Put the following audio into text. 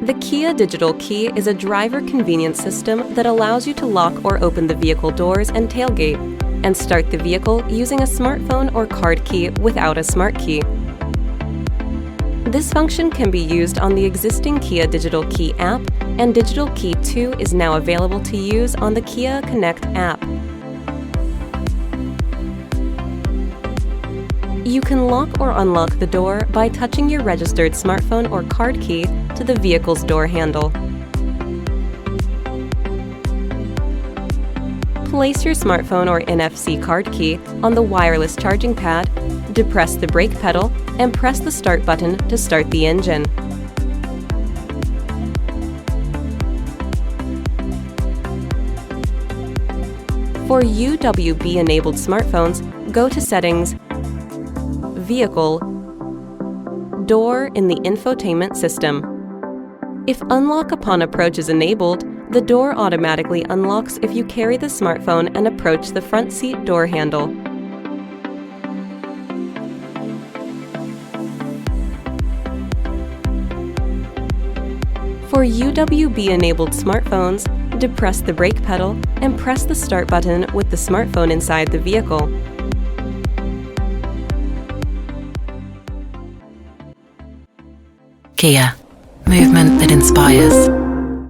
The Kia Digital Key is a driver convenience system that allows you to lock or open the vehicle doors and tailgate, and start the vehicle using a smartphone or card key without a smart key. This function can be used on the existing Kia Digital Key app, and Digital Key 2 is now available to use on the Kia Connect app. You can lock or unlock the door by touching your registered smartphone or card key to the vehicle's door handle. Place your smartphone or NFC card key on the wireless charging pad, depress the brake pedal, and press the start button to start the engine. For UWB-enabled smartphones, go to Settings, Vehicle, Door in the infotainment system. If Unlock upon approach is enabled, the door automatically unlocks if you carry the smartphone and approach the front seat door handle. For UWB-enabled smartphones, depress the brake pedal and press the start button with the smartphone inside the vehicle. Kia, movement that inspires.